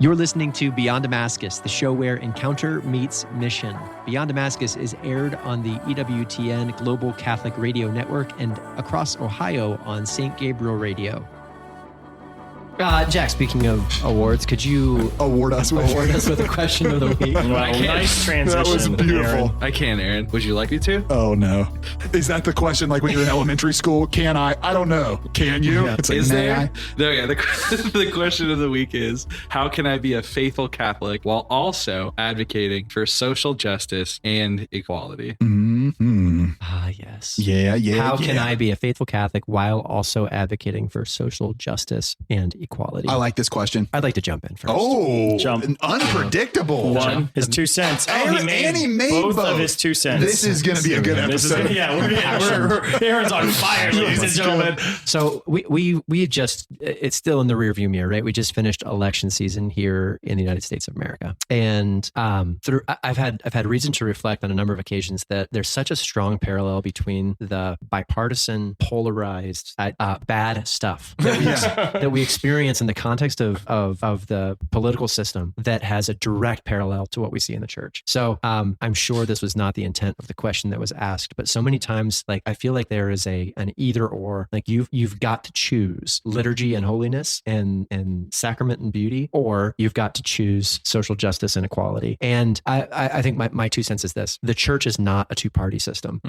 You're listening to Beyond Damascus, the show where encounter meets mission. Beyond Damascus is aired on the EWTN Global Catholic Radio Network and across Ohio on St. Gabriel Radio. Jack, speaking of awards, could you award us with a question of the week? Wow, nice transition. That was beautiful. Aaron. I can, Aaron. Would you like me to? Oh, no. Is that the question like when you're in elementary school? Can I? I don't know. Can you? Yeah. It's like, Is there? I? No, yeah. The question of the week is, how can I be a faithful Catholic while also advocating for social justice and equality? Mm-hmm. Yes. Yeah. How can I be a faithful Catholic while also advocating for social justice and equality? I like this question. I'd like to jump in first. Oh, Jump. Unpredictable. One, his 2 cents. And he made both both of his 2 cents. This is going to be a good episode. Aaron's on fire, ladies and gentlemen. So we just, it's still in the rearview mirror, right? We just finished election season here in the United States of America. And I've had reason to reflect on a number of occasions that there's such a strong parallel between the bipartisan, polarized, bad stuff that we experience in the context of the political system that has a direct parallel to what we see in the church. So I'm sure this was not the intent of the question that was asked, but so many times, like, I feel like there is an either or, like you've got to choose liturgy and holiness and sacrament and beauty, or you've got to choose social justice and equality. And I think my 2 cents is this: the church is not a two-party system,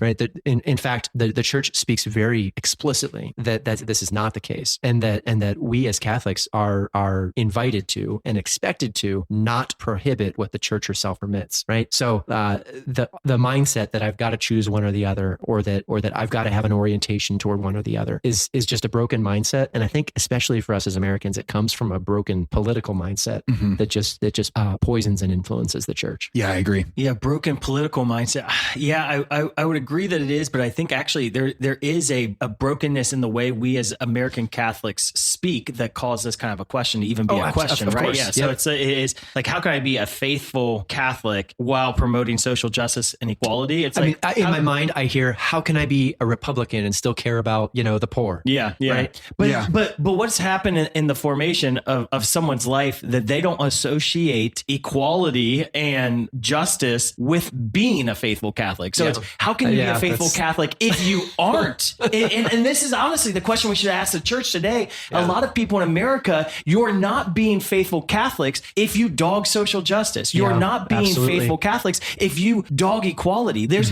right? In fact, the church speaks very explicitly that this is not the case, and that we as Catholics are invited to and expected to not prohibit what the church herself permits, right? So the mindset that I've got to choose one or the other, or that I've got to have an orientation toward one or the other is just a broken mindset. And I think especially for us as Americans, it comes from a broken political mindset that just poisons and influences the church. Yeah, I agree. Yeah, broken political mindset. Yeah, I would agree that it is, but I think actually there is a brokenness in the way we as American Catholics speak that calls this kind of a question to even be a question, right? Course. Yeah. So it is like, how can I be a faithful Catholic while promoting social justice and equality? It's in my mind, I hear, how can I be a Republican and still care about, the poor? Yeah. Right? But what's happened in the formation of someone's life that they don't associate equality and justice with being a faithful Catholic. So it's, how can you be a faithful Catholic if you aren't? and this is honestly the question we should ask the church today. Yeah. A lot of people in America, you're not being faithful Catholics if you dog social justice. You're not being faithful Catholics if you dog equality. There's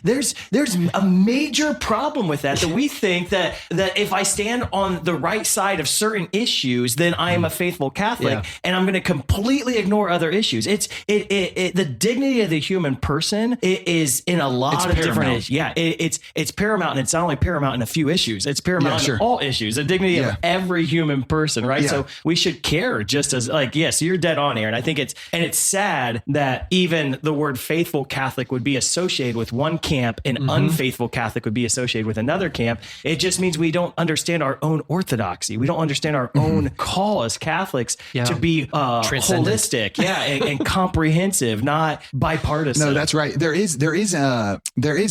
there's a major problem with that we think that if I stand on the right side of certain issues, then I am a faithful Catholic, and I'm going to completely ignore other issues. It's the dignity of the human person is in a lot of different issues. Yeah, it's paramount, and it's not only paramount in a few issues. It's paramount in all issues. The dignity of every human person, right? So we should care just as yes, you're dead on, Aaron. I think it's sad that even the word faithful Catholic would be associated with one camp and unfaithful Catholic would be associated with another camp. It just means we don't understand our own orthodoxy. We don't understand our own call as Catholics to be holistic, and comprehensive, not bipartisan. No, that's right. There is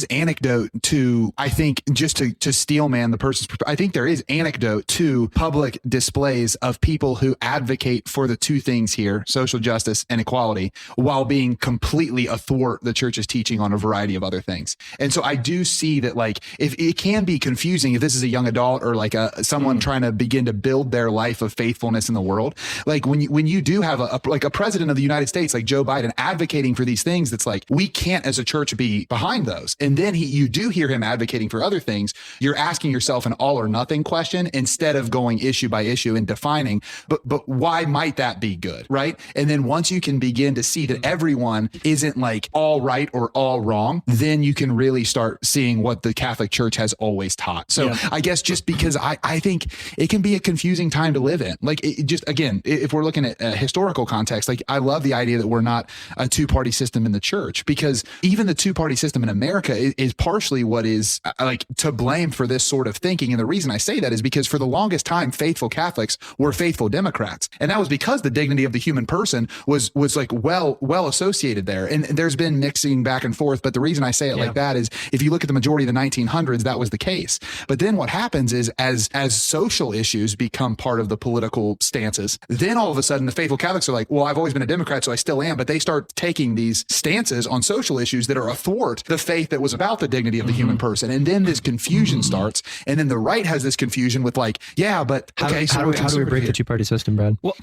anecdote to, I think, just to steel man the person's, I think there is anecdote to public displays of people who advocate for the 2 things here, social justice and equality, while being completely athwart the church's teaching on a variety of other things. And so I do see that, like, if it can be confusing if this is a young adult or like someone trying to begin to build their life of faithfulness in the world, like when you do have a president of the United States like Joe Biden advocating for these things, that's like, we can't as a church be behind those. And then you do hear him advocating for other things. You're asking yourself an all or nothing question instead of going issue by issue and defining, but why might that be good, right? And then once you can begin to see that everyone isn't like all right or all wrong, then you can really start seeing what the Catholic Church has always taught. So I guess just because I think it can be a confusing time to live in. Like, it just, again, if we're looking at a historical context, like, I love the idea that we're not a two-party system in the church, because even the two-party system in America is partially what is like to blame for this sort of thinking. And the reason I say that is because for the longest time, faithful Catholics were faithful Democrats. And that was because the dignity of the human person was like well associated there. And there's been mixing back and forth. But the reason I say it like that is if you look at the majority of the 1900s, that was the case. But then what happens is as social issues become part of the political stances, then all of a sudden the faithful Catholics are like, well, I've always been a Democrat, so I still am. But they start taking these stances on social issues that are athwart the faith that was about the dignity of the human person. And then this confusion starts. And then the right has this confusion with like, yeah, but okay, how do we break the two-party system, Brad? Well,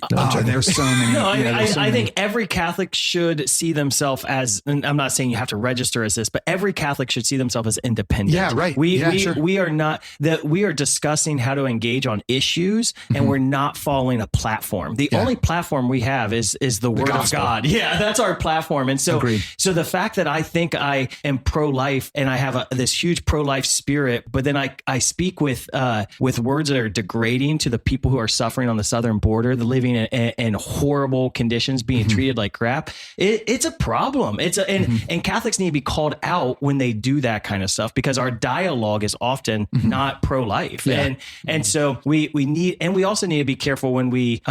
there's so many. No, I think every Catholic should see themselves as, and I'm not saying you have to register as this, but every Catholic should see themselves as independent. Yeah, right. We are not that we are discussing how to engage on issues, and we're not following a platform. The only platform we have is the Word of God. Yeah, that's our platform. And so, so the fact that I think I am pro-life and I have this huge pro-life spirit, but then I speak with words that are degrading to the people who are suffering on the southern border, the living in horrible conditions, being treated like crap. It's a problem. And Catholics need to be called out when they do that kind of stuff, because our dialogue is often not pro-life. And so we need, and we also need to be careful when we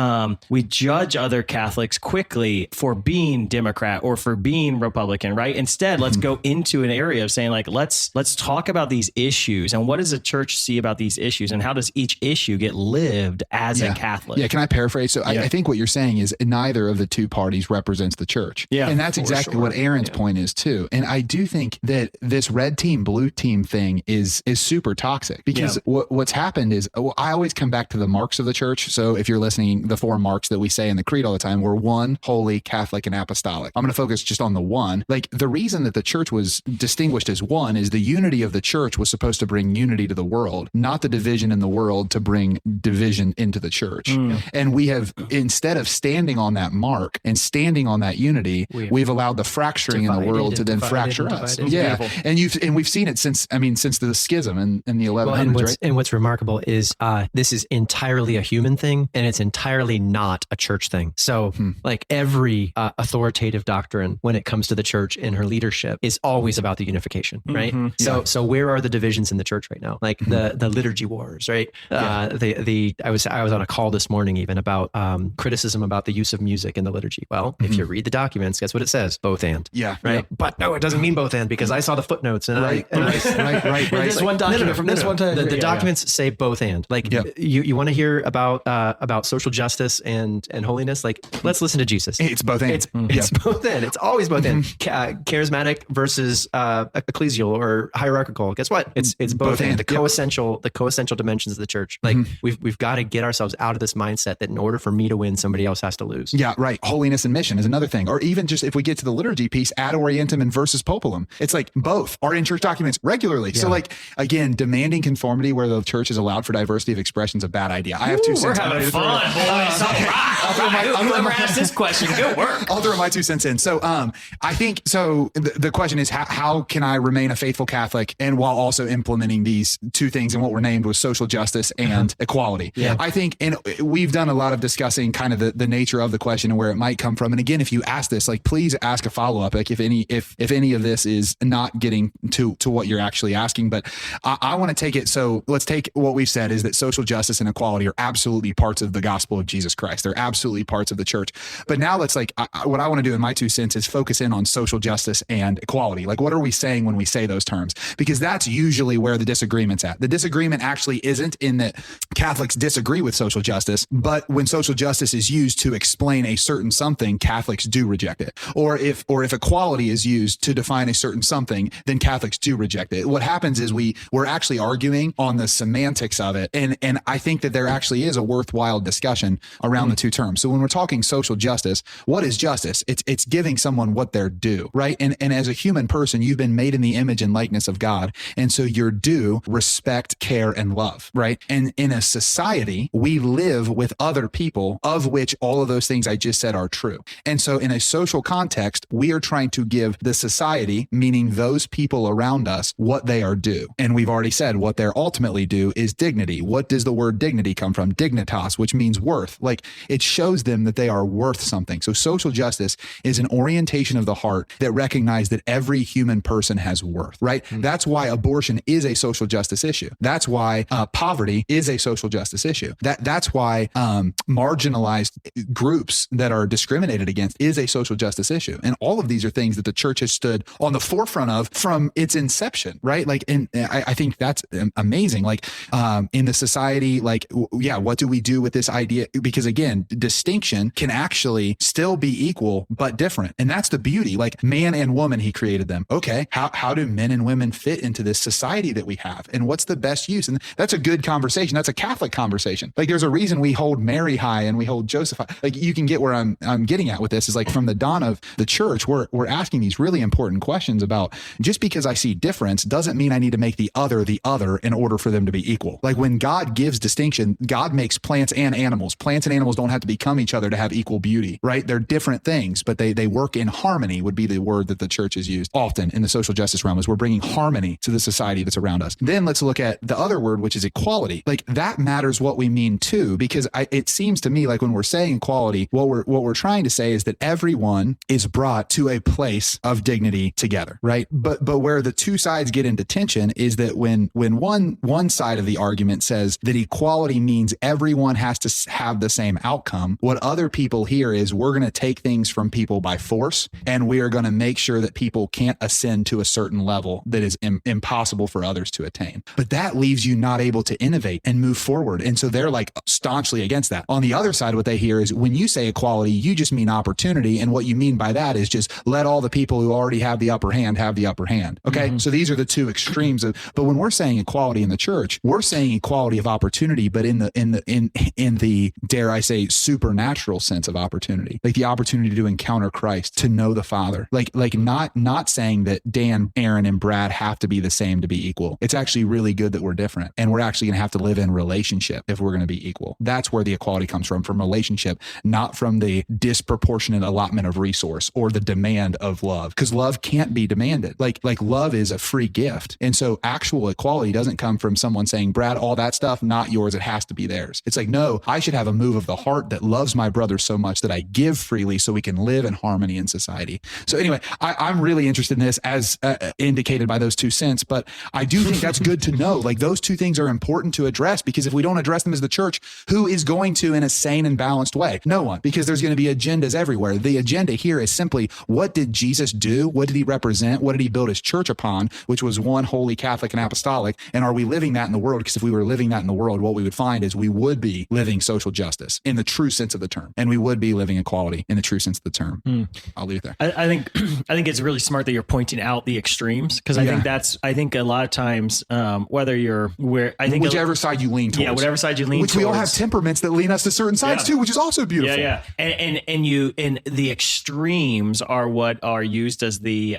judge other Catholics quickly for being Democrat or for being Republican, right? Instead, let's go into an area of saying like, let's talk about these issues and what does the church see about these issues and how does each issue get lived as a Catholic? Yeah. Can I paraphrase? So I think what you're saying is neither of the two parties represents the church. Yeah. And that's exactly what Aaron's point is too. And I do think that this red team, blue team thing is super toxic because what's happened is I always come back to the marks of the church. So if you're listening, the 4 marks that we say in the creed all the time, we're one, holy, Catholic, and apostolic. I'm going to focus just on the one. Like the reason that the church was distinguished as one is the unity of the church was supposed to bring unity to the world, not the division in the world to bring division into the church. And we have, instead of standing on that mark and standing on that unity, we've allowed the fracturing in the world to then fracture us. Yeah. And we've seen it since the schism in the 1100s, right? And what's remarkable is this is entirely a human thing and it's entirely not a church thing. So like every authoritative doctrine when it comes to the church and her leadership is always about the unification, right? So where are the divisions in the church right now? Like the liturgy wars, right? I was on a call this morning even about criticism about the use of music in the liturgy. Well, if you read the documents, guess what it says? Both and. Yeah. Right. Yeah. But no, it doesn't mean both and because I saw the footnotes and right. This one document from this one time. The documents say both and. Like you want to hear about social justice and holiness? Like let's listen to Jesus. It's both and. It's both and. It's always both and. Charismatic versus ecclesial or hierarchical. Guess what? It's both and. The co-essential dimensions of the church. Like we've got to get ourselves out of this mindset that in order for me to win, somebody else has to lose. Yeah, right. Holiness and mission is another thing. Or even just if we get to the liturgy piece, ad orientem and versus populum. It's like both are in church documents regularly. Yeah. So like, again, demanding conformity where the church is allowed for diversity of expression is a bad idea. I have 2 cents. We're having fun, boys. Whoever asked this question, good work. I'll throw my 2 cents in. So I think, so the question is how can I remain a faithful Catholic and while also implementing these 2 things and what were named was social justice and equality. Yeah. I think, and we've done a lot of discussing kind of the nature of the question and where it might come from. And again, if you ask this, like, please ask a follow-up, like if any of this is not getting to what you're actually asking, but I want to take it. So let's take what we've said is that social justice and equality are absolutely parts of the gospel of Jesus Christ. They're absolutely parts of the church. But now let's what I want to do in my 2 cents is focus in on social justice and equality. Like, what are we saying when we say those terms? Because that's usually where the disagreement's at. The disagreement actually isn't in that Catholics disagree with social justice, but when social justice is used to explain a certain something, Catholics do reject it. Or if equality is used to define a certain something, then Catholics do reject it. What happens is we're actually arguing on the semantics of it. And I think that there actually is a worthwhile discussion around the 2 terms. So when we're talking social justice, what is justice? It's giving someone what they're due, right? And as a human person, you've been made in the image and likeness of God. And so you're due respect, care, and love, right? And in a society, we live with other people of which all of those things I just said are true. And so in a social context, we are trying to give the society, meaning those people around us, what they are due. And we've already said what they're ultimately due is dignity. What does the word dignity come from? Dignitas, which means worth. Like it shows them that they are worth something. So social justice is an orientation of the heart that recognizes that every human person has worth, right? That's why abortion is a social justice issue. That's why poverty is a social justice issue. That's why marginalized groups that are discriminated against is a social justice issue. And all of these are things that the church has stood on the forefront of from its inception, right? Like, and I think that's amazing. Like in the society, like, what do we do with this idea? Because again, distinction can actually still be equal, but different. And that's the beauty. Like man and woman, he created them. Okay. How do men and women fit into this society that we have? And what's the best use? And that's a good conversation. That's a Catholic conversation. Like there's a reason we hold Mary high and we hold Joseph high. Like you can get where I'm getting at with this is like from the dawn of the church, we're asking these really important questions about just because I see difference doesn't mean I need to make the other in order for them to be equal. Like when God gives distinction, God makes plants and animals. Plants and animals don't have to become each other to have equal beauty, right? They're different things, but they work in harmony would be the word that the church has used often in the social justice realm is we're bringing harmony to the society that's around us. Then let's look at the other word, which is equality. Like that matters what we mean too, because it seems to me like when we're saying equality, what we're trying to say is that everyone is brought to a place of dignity together, right? But where the two sides get into tension is that when one side of the argument says that equality means everyone has to have the same outcome, what other people hear is we're going to take things from people by force, and we are going to make sure that people can't ascend to a certain level that is impossible for others to attain. But that leaves you not able to innovate and move forward. And so they're like staunchly against that. On the other side, what they hear is when you say equality, you just mean opportunity. And what you mean by that is just let all the people who already have the upper hand have the upper hand. Okay. So these are the two extremes but when we're saying equality in the church, we're saying equality of opportunity, but in the dare I say supernatural sense of opportunity, like the opportunity to encounter Christ, to know the Father, like not saying that Dan, Aaron, and Brad have to be the same to be equal. It's actually really good that we're different, and we're actually going to have to live in relationship if we're going to be equal. That's where the equality comes from relationship, not from the disproportionate allotment of resource or the demand of love, because love can't be demanded. Like love is a free gift. And so actual equality doesn't come from someone saying, Brad, all that stuff, not yours. It has to be theirs. It's like, no, I should have a move of the heart that loves my brother so much that I give freely so we can live in harmony in society. So anyway, I'm really interested in this as indicated by those two cents, but I do think that's good to know. Like those two things are important to address, because if we don't address them as the church, who is going to in a sane and balanced way? No one, because there's going to be agendas everywhere. The agenda here is simply, what did Jesus do? What did he represent? What did he build his church upon, which was one holy, Catholic, and apostolic? And are we living that in the world? Because if we were living that in the world, what we would find is we would be living social justice in the true sense of the term, and we would be living equality in the true sense of the term. I'll leave it there. I think it's really smart that you're pointing out the extremes, because I think a lot of times, whichever side you lean towards, whatever side you lean towards, we all have temperaments that lean us to certain sides too, which is also beautiful. And the extremes are what are used as the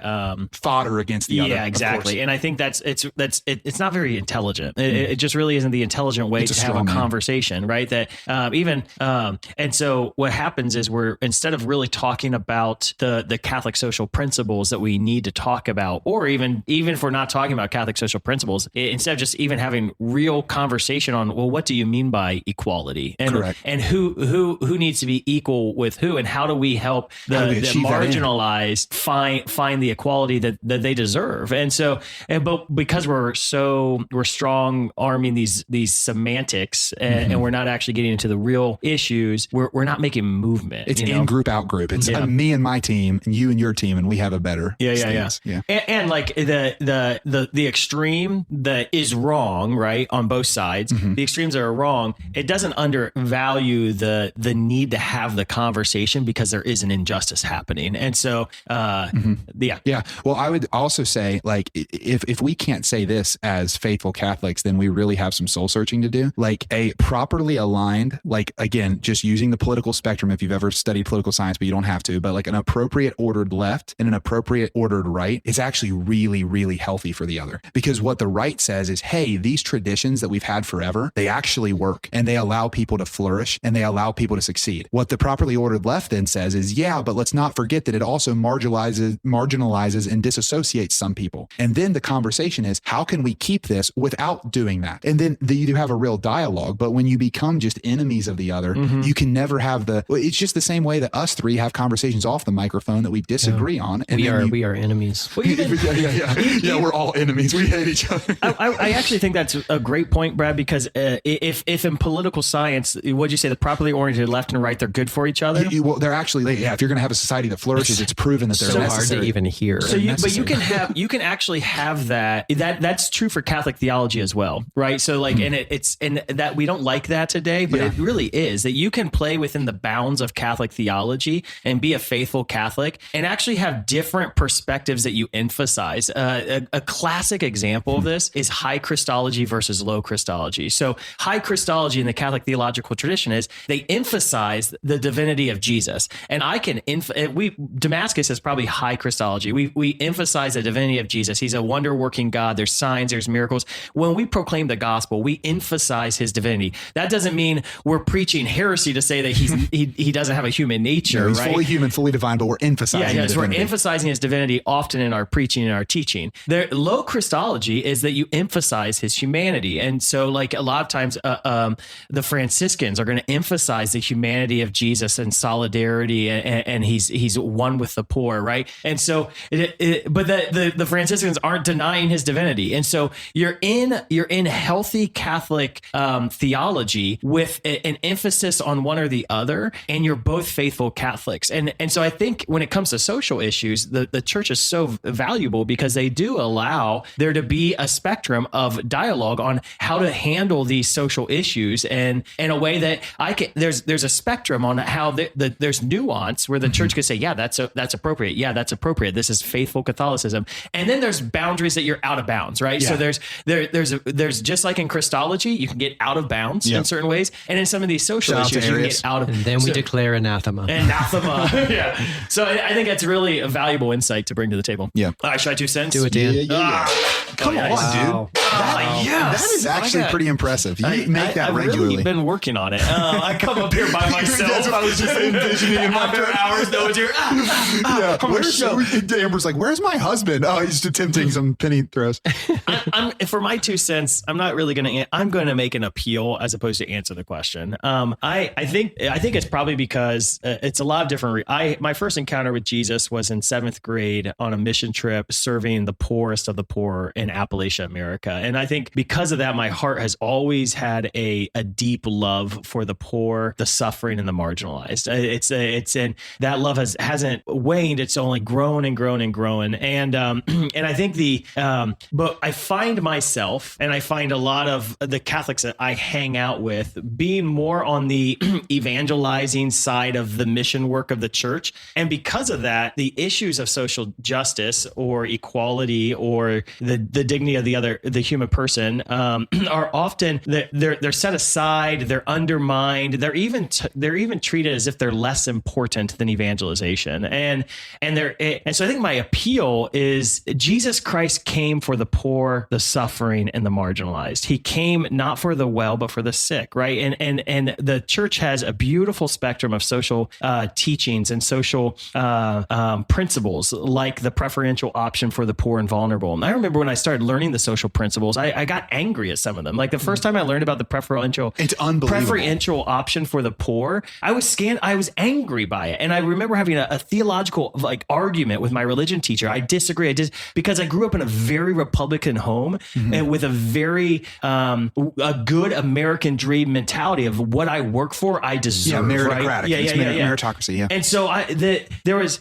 fodder against the other. Yeah, exactly. And I think it's not very intelligent. It just really isn't the intelligent way to have a conversation, right? That and so what happens is instead of really talking about the Catholic social principles that we need to talk about, or even if we're not talking about Catholic social principles, instead of just even having real conversation on, well, what do you mean by equality? And correct. And who needs to be equal with who, and how do we help the marginalized find the equality that they deserve? And so, but because we're strong arming these semantics and we're not actually getting into the real issues, we're not making movement. It's in group, out group. It's me and my team and you and your team, and we have a better stance. Yeah. And like the extreme that is wrong, right, on both sides, the extremes that are wrong, it doesn't undervalue the need to have the conversation, because there is an injustice happening. And so, Yeah. Well, I would also say, like, if we can't say this as faithful Catholics, then we really have some soul searching to do. Like a properly aligned, like, again, just using the political spectrum, if you've ever studied political science, but you don't have to, but like an appropriate ordered left and an appropriate ordered right is actually really, really healthy for the other. Because what the right says is, hey, these traditions that we've had forever, they actually work, and they allow people to flourish, and they allow people to succeed. What the properly ordered left then says is, yeah, but let's not forget that it also marginalizes and disassociates some people. And then the conversation is, how can we keep this without doing that? And then you do have a real dialogue. But when you become just enemies of the other, you can never have it's just the same way that us three have conversations off the microphone that we disagree on. And we are enemies. Well, yeah, we're all enemies. We hate each other. I actually think that's a great point, Brad, because if in political science, what'd you say, the properly oriented left and right, they're good for each other? Well, they're actually, if you're going to have a society that flourishes, it's proven that they're so necessary. hard to even hear. So but you can actually have that's true for Catholic theology as well, right? So like, and that we don't like that today, but it really is that you can play within the bounds of Catholic theology and be a faithful Catholic and actually have different perspectives that you emphasize. A classic example of this is high Christology versus low Christology. So high Christology in the Catholic theological tradition is they emphasize the divinity of Jesus. And Damascus is probably high Christology. We emphasize the divinity of Jesus. He's a wonder working God. There's signs, there's miracles. When we proclaim the gospel, we emphasize his divinity. That doesn't mean we're preaching heresy to say that he doesn't have a human nature. He's right? fully human, fully divine, but we're emphasizing his divinity. We're emphasizing his divinity often in our preaching and our teaching. The low Christology is that you emphasize his humanity. And so like a lot of times the Franciscans are going to emphasize the humanity of Jesus and solidarity and he's one with the poor, right? And so but the Franciscans aren't denying his divinity. And so you're in healthy Catholic theology with an emphasis on one or the other, and you're both faithful Catholics. And so I think when it comes to social issues, the church is so valuable because they do allow there to be a spectrum of dialogue on how to handle these social issues, and in a way that there's a spectrum on how there's nuance where the church can say, yeah, that's appropriate. Yeah, that's appropriate. This is faithful Catholicism. And then there's boundaries that you're out of bounds, right? Yeah. So there's just like in Christology, you can get out of bounds in certain ways. And in some of these social issues, you can get out of. And then we declare anathema. Anathema. Yeah. So I think that's really a valuable insight to bring to the table. Yeah. All right, should I 2 cents? Do it, Dan. Yeah. Come on, wow. dude. Yes. That is actually pretty impressive. You make that I've regularly. Really been working on it. I come up here by myself. That's what I was just envisioning in my after hours. No one's here. Yeah. Amber's like, where's my husband? Oh, he's attempting some penny throws. For my 2 cents, I'm not really going to. I'm going to make an appeal as opposed to answer the question. I think it's probably because it's a lot of different. My first encounter with Jesus was in 7th grade on a mission trip serving the poorest of the poor in Appalachia, America. And I think because of that, my heart has always had a deep love for the poor, the suffering, and the marginalized. And that love hasn't waned. It's only grown and grown and grown. And I think but I find myself, and I find a lot of the Catholics that I hang out with being more on the evangelizing side of the mission work of the church. And because of that, the issues of social justice or equality or the dignity of the human person are often they're set aside, they're undermined, they're even treated as if they're less important than evangelization. And so I think my appeal is Jesus Christ came for the poor, the suffering, and the marginalized. He came not for the well, but for the sick, right? And the church has a beautiful spectrum of social teachings and social principles, like the preferential option for the poor and vulnerable. And I remember when I started learning the social principles, I got angry at some of them. Like the first time I learned about the preferential option for the poor, I was angry by it. And I remember having a theological argument with my religion teacher. I disagree. Because I grew up in a very Republican home and with a very a good American dream mentality of what I work for, I deserve. Yeah, meritocratic. Right? Yeah, meritocracy. Yeah. And so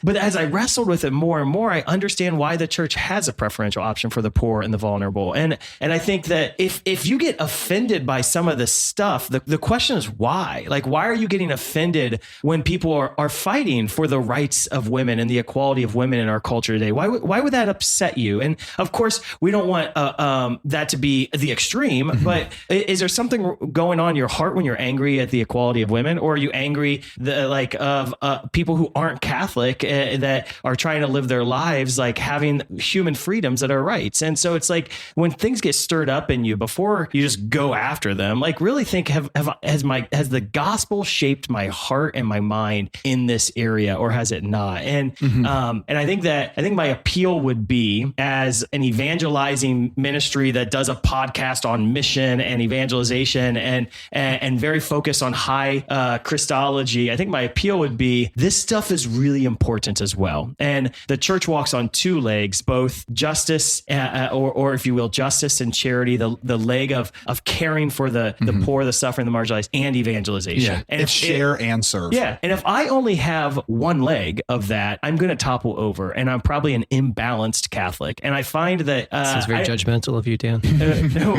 but as I wrestled with it more and more, I understand why the church has a preferential option for the poor and the vulnerable. And I think that if you get offended by some of this stuff, the question is why? Like, why are you getting offended when people are fighting for the rights of women and the equality of women in our culture today? Why would that upset you? And of course, we don't want that to be the extreme, but is there something going on in your heart when you're angry at the equality of women? Or are you angry of people who aren't Catholic that are trying to live their lives like having human freedoms that are rights? And so it's like when things get stirred up in you, before you just go after them, like really think, has the gospel shaped my heart and my mind in this area, or has it not? And I think my appeal would be, as an evangelizing ministry that does a podcast on mission and evangelization and very focused on high Christology, I think my appeal would be, this stuff is really important as well. And the church walks on two legs, both justice, or if you will, justice and charity, the leg of caring for the poor, the suffering, the marginalized, and evangelization. And it's share and serve. Yeah. And if I only have one leg of that, I'm going to topple over, and I'm probably an imbalanced Catholic. And I find that sounds very judgmental of you, Dan.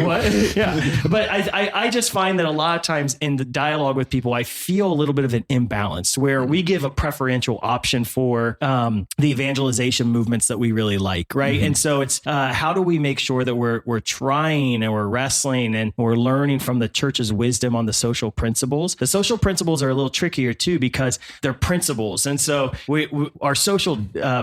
What? Yeah. But I just find that a lot of times in the dialogue with people, I feel a little bit of an imbalance where we give a preferential option for the evangelization movements that we really like, right? And so it's how do we make sure that we're trying and we're wrestling and we're learning from the church's wisdom on the social principles. The social principles are a little trickier too because they're principles, and so our social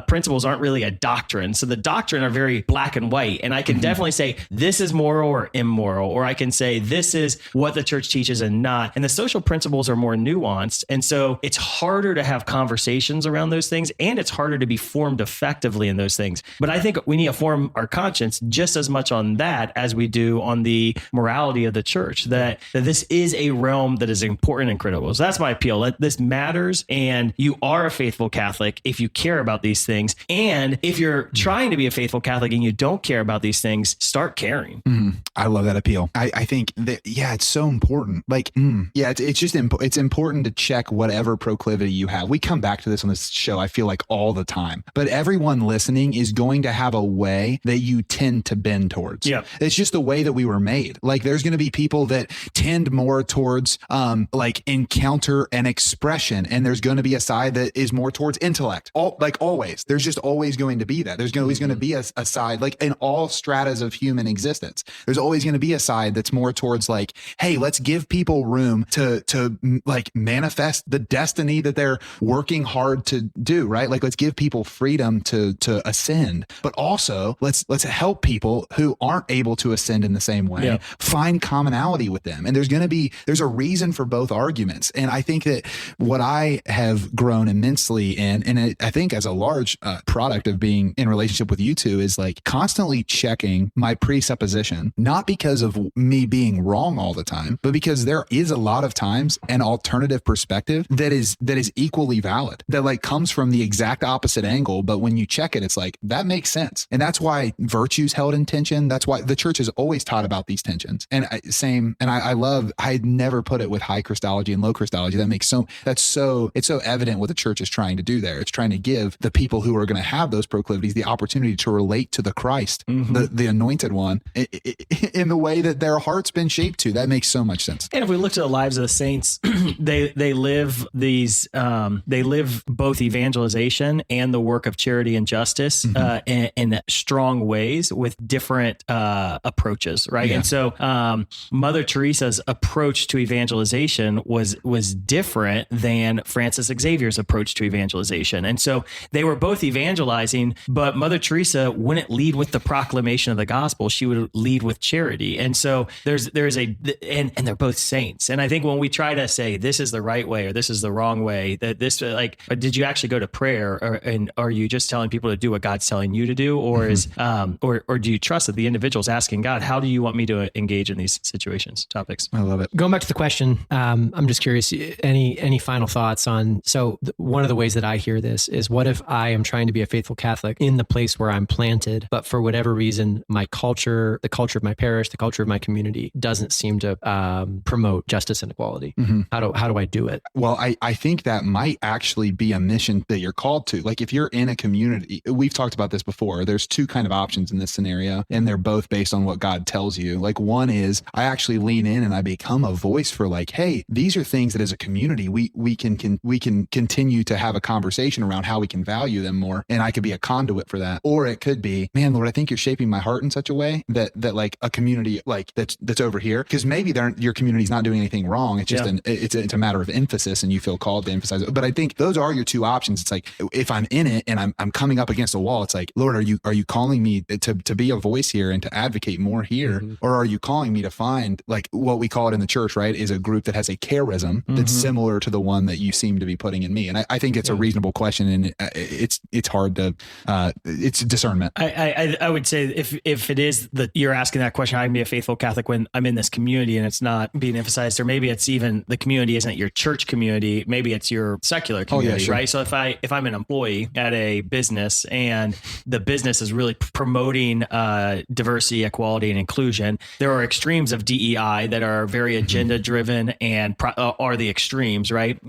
principles aren't really a doctrine. So the doctrine are very black and white, and I can definitely say this is moral or immoral, or I can say this is what the church teaches and not. And the social principles are more nuanced, and so it's harder to have conversations around those things, and it's harder to be formed effectively in those things. But I think we need to form our conscience just as much on that as we do on the morality of the church, that this is a realm that is important and critical. So that's my appeal. This matters, and you are a faithful Catholic if you care about these things. And if you're trying to be a faithful Catholic and you don't care about these things, start caring. I love that appeal. I think that, it's so important. Like, it's just, it's important to check whatever proclivity you have. We come back to this on this show, I feel like all the time, but everyone listening is going to have a way that you tend to bend towards. Yeah. It's just the way that we were made. Like there's going to be people that tend more towards, like encounter and expression. And there's going to be a side that is more towards intellect. Like always, there's just always going to be that. There's always going to be a side, like in all stratas of human existence, there's always going to be a side that's more towards like, hey, let's give people room to like manifest the destiny that they're working hard to do, right? Like let's give people freedom to ascend, but also let's help people who aren't able to ascend in the same way, find commonality with them. And there's a reason for both arguments. And I think that what I have grown immensely in, and I think as a large product of being in relationship with you two, is like constantly checking my presupposition, not because of me being wrong all the time, but because there is a lot of times an alternative perspective that is equally valid, that like comes from the exact opposite angle. But when you check it, it's like, that makes sense. And that's why virtue's held in tension. That's why the church has always taught about these tensions. And I never put it with high Christology and low Christology. It's so evident what the church is trying to do there. It's trying to give the people who are going to have those proclivities the opportunity to relate to the Christ, the anointed one, in the way that their heart's been shaped to. That makes so much sense. And if we look to the lives of the saints, they live both evangelization and the work of charity and justice in strong ways with different approaches, right? Yeah. And so Mother Teresa's approach to evangelization was different than Francis Xavier's approach to evangelization. And so they were both evangelizing, but Mother Teresa wouldn't lead with the proclamation of the gospel. She would lead with charity. And so and they're both saints. And I think when we try to say this is the right way or this is the wrong way, that this, like, did you actually go to prayer, and are you just telling people to do what God's telling you to do? Or is, or do you trust that the individual's asking God, how do you want me to engage in these situations, topics? I love it. Going back to the question, I'm just curious, any final thoughts on, so one of the ways that I hear this is, what if I am trying to be a faithful Catholic in the place where I'm planted, but for whatever reason, my culture, the culture of my parish, the culture of my community doesn't seem to promote justice and equality. How do I do it? Well, I think that might actually be a mission that you're called to. Like if you're in a community, we've talked about this before, there's two kind of options in this scenario, and they're both based on what God tells you. Like one is I actually lean in and I become a voice for like, hey, these are things that as a community, we can continue to have a conversation around how we can value them more. And I could be a conduit for that. Or it could be, man, Lord, I think you're shaping my heart in such a way that like a community like that's over here, because maybe your community's not doing anything wrong. It's just it's a matter of emphasis, and you feel called to emphasize it. But I think those are your two options. It's like, if I'm in it and I'm coming up against a wall, it's like, Lord, are you calling me to be a voice here and to advocate more here? Or are you calling me to find, like what we call it in the church, right, is a group that has a charism that's similar to the one that you seem to be putting in me? And I think it's a reasonable question, and it's hard to it's discernment. I would say if it is that you're asking that question, how can I be a faithful Catholic when I'm in this community and it's not being emphasized, or maybe it's even the community isn't your church community, maybe it's your secular community, right? So if I'm an employee employee at a business and the business is really promoting diversity, equality, and inclusion, there are extremes of DEI that are very agenda driven and are the extremes, right?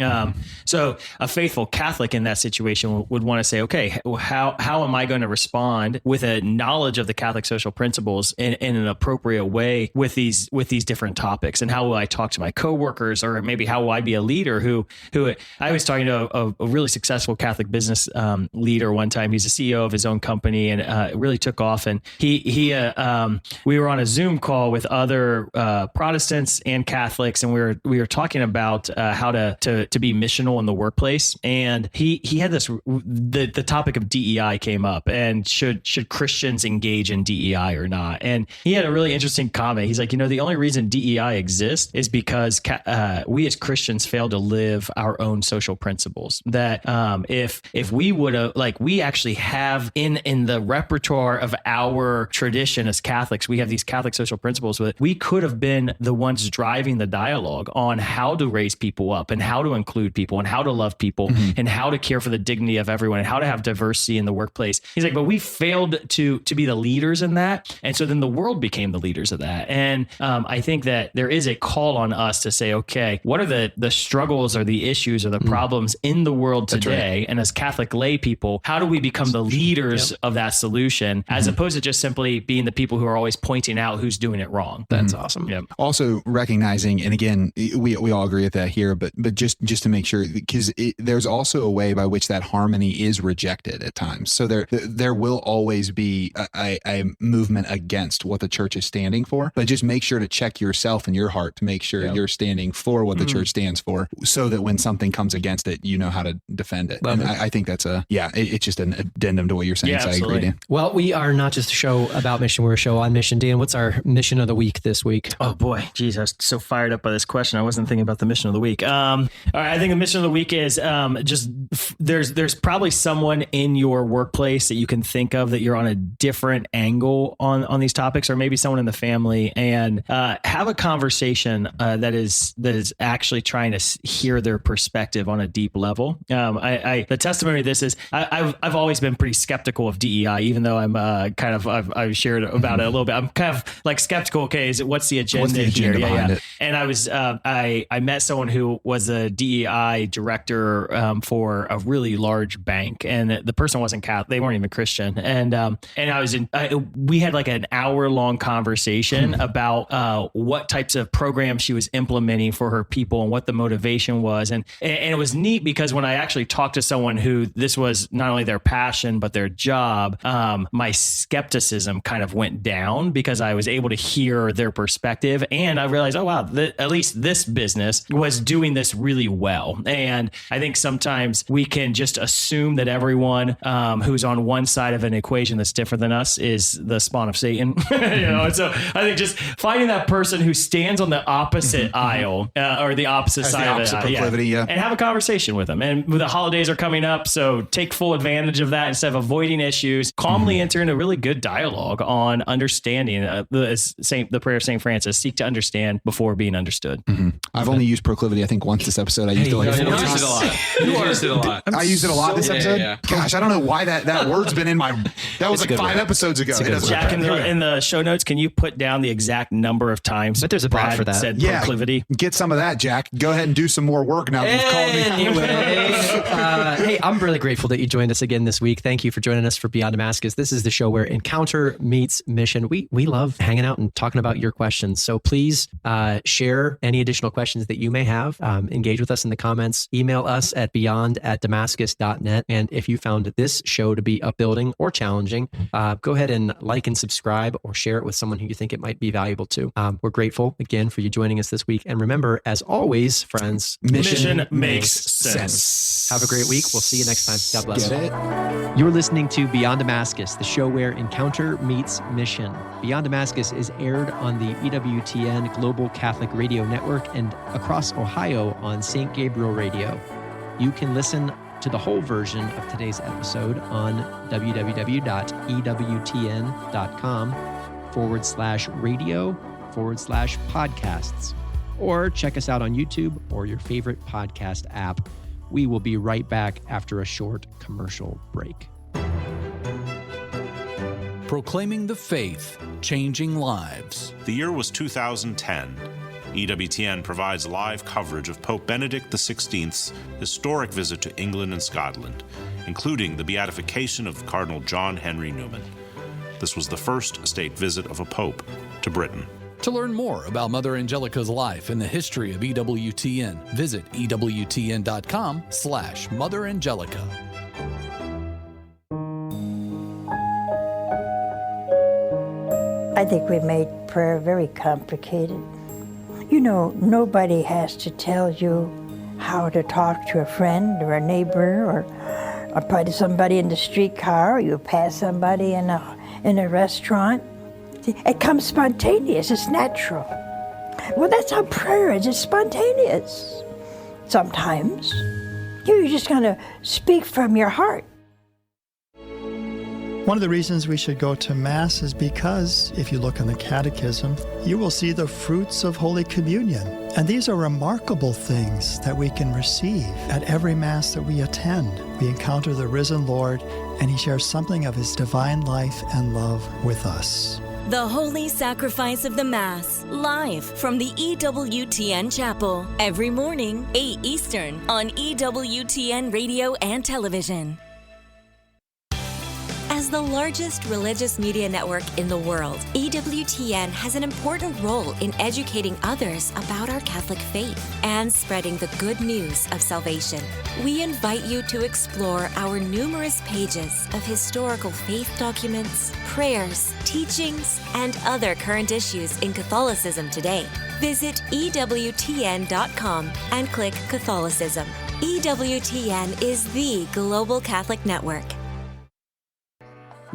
So a faithful Catholic in that situation would want to say, okay, how am I going to respond with a knowledge of the Catholic social principles in an appropriate way with these different topics? And how will I talk to my coworkers, or maybe how will I be a leader who I was talking to a really successful Catholic business leader one time. He's a CEO of his own company, and it really took off. And we were on a Zoom call with other Protestants and Catholics, and we were talking about how to be missional in the workplace. And he had the topic of DEI came up, and should Christians engage in DEI or not? And he had a really interesting comment. He's like, the only reason DEI exists is because we as Christians fail to live our own social principles. That if we would have, we actually have in the repertoire of our tradition as Catholics, we have these Catholic social principles. But we could have been the ones driving the dialogue on how to raise people up, and how to include people, and how to love people, and how to care for the dignity of everyone, and how to have diversity in the workplace. He's like, but we failed to be the leaders in that. And so then the world became the leaders of that. And I think that there is a call on us to say, okay, what are the struggles or the issues or the problems in the world today? Right. And as Catholic lay people, how do we become the leaders of that solution, as opposed to just simply being the people who are always pointing out who's doing it wrong? That's awesome. Yeah. Also recognizing, and again, we all agree with that here, but just to make sure, because there's also a way by which that harmony is rejected at times. So there will always be a movement against what the church is standing for, but just make sure to check yourself and your heart to make sure you're standing for what the church stands for, so that when something comes against it, you know how to defend it. Love and it. I think that's it's just an addendum to what you're saying. Yeah, so absolutely. I agree, Dan. Well, we are not just a show about mission, we're a show on mission. Dan, what's our mission of the week this week? Oh boy, geez, I was so fired up by this question. I wasn't thinking about the mission of the week. All right, I think the mission of the week is there's probably someone in your workplace that you can think of that you're on a different angle on these topics, or maybe someone in the family, and have a conversation that is actually trying to hear their perspective on a deep level. The testimony of this is I've always been pretty skeptical of DEI, even though I'm I've shared about it a little bit. I'm kind of like skeptical. Okay, what's the agenda here? Behind it? And I was I met someone who was a DEI director for a really large bank, and the person wasn't Catholic. They weren't even Christian. And we had like an hour-long conversation about what types of programs she was implementing for her people and what the motivation was. And it was neat because when I actually talked to someone who this was not only their passion but their job, my skepticism kind of went down because I was able to hear their perspective, and I realized, oh wow, at least this business was doing this really well. And I think sometimes we can just assume that everyone who's on one side of an equation that's different than us is the spawn of Satan. And so I think just finding that person who stands on the opposite aisle or the opposite side of the proclivity, and have a conversation with them. And the holidays are coming up, so take full advantage of that. Instead of avoiding issues, calmly enter into a really good dialogue on understanding. The prayer of St. Francis: seek to understand before being understood. I've only used proclivity, I think, once this episode. I used it like You 4 used times. it a lot. You used it a lot. I used it a lot this episode. Yeah. Gosh, I don't know why that word's been in my. That was It's a like good 5 word. episodes ago. It's a It good doesn't word. Jack, matter. in the show notes, can you put down the exact number of times? But there's a bot Brad for that. said Yeah, proclivity. get some of that, Jack. Go ahead and do some more work now that you've called me. Anyway, hey, I'm really grateful that you joined us again this week. Thank you for joining us for Beyond Damascus. This is the show where encounter meets mission. We love hanging out and talking about your questions. So please share any additional questions that you may have. Engage with us in the comments. Email us at beyond@damascus.net. And if you found this show to be upbuilding or challenging, go ahead and like and subscribe, or share it with someone who you think it might be valuable to. We're grateful again for you joining us this week. And remember, as always, friends, Mission makes sense. Have a great week. We'll see you next time. God bless. Get it? You're listening to Beyond Damascus, the show where encounter meets mission. Beyond Damascus is aired on the EWTN Global Catholic Radio Network and across Ohio on St. Gabriel Radio. You can listen to the whole version of today's episode on www.ewtn.com/radio/podcasts, or check us out on YouTube or your favorite podcast app. We will be right back after a short commercial break. Proclaiming the faith, changing lives. The year was 2010. EWTN provides live coverage of Pope Benedict XVI's historic visit to England and Scotland, including the beatification of Cardinal John Henry Newman. This was the first state visit of a pope to Britain. To learn more about Mother Angelica's life and the history of EWTN, visit EWTN.com/Mother Angelica. I think we made prayer very complicated. You know, nobody has to tell you how to talk to a friend or a neighbor or probably somebody in the streetcar, or you pass somebody in a restaurant. It comes spontaneous, it's natural. Well, that's how prayer is, it's spontaneous. Sometimes you're just gonna speak from your heart. One of the reasons we should go to Mass is because, if you look in the Catechism, you will see the fruits of Holy Communion. And these are remarkable things that we can receive at every Mass that we attend. We encounter the risen Lord, and He shares something of His divine life and love with us. The Holy Sacrifice of the Mass, live from the EWTN Chapel, every morning, 8 Eastern, on EWTN Radio and Television. As the largest religious media network in the world, EWTN has an important role in educating others about our Catholic faith and spreading the good news of salvation. We invite you to explore our numerous pages of historical faith documents, prayers, teachings, and other current issues in Catholicism today. Visit EWTN.com and click Catholicism. EWTN is the global Catholic network.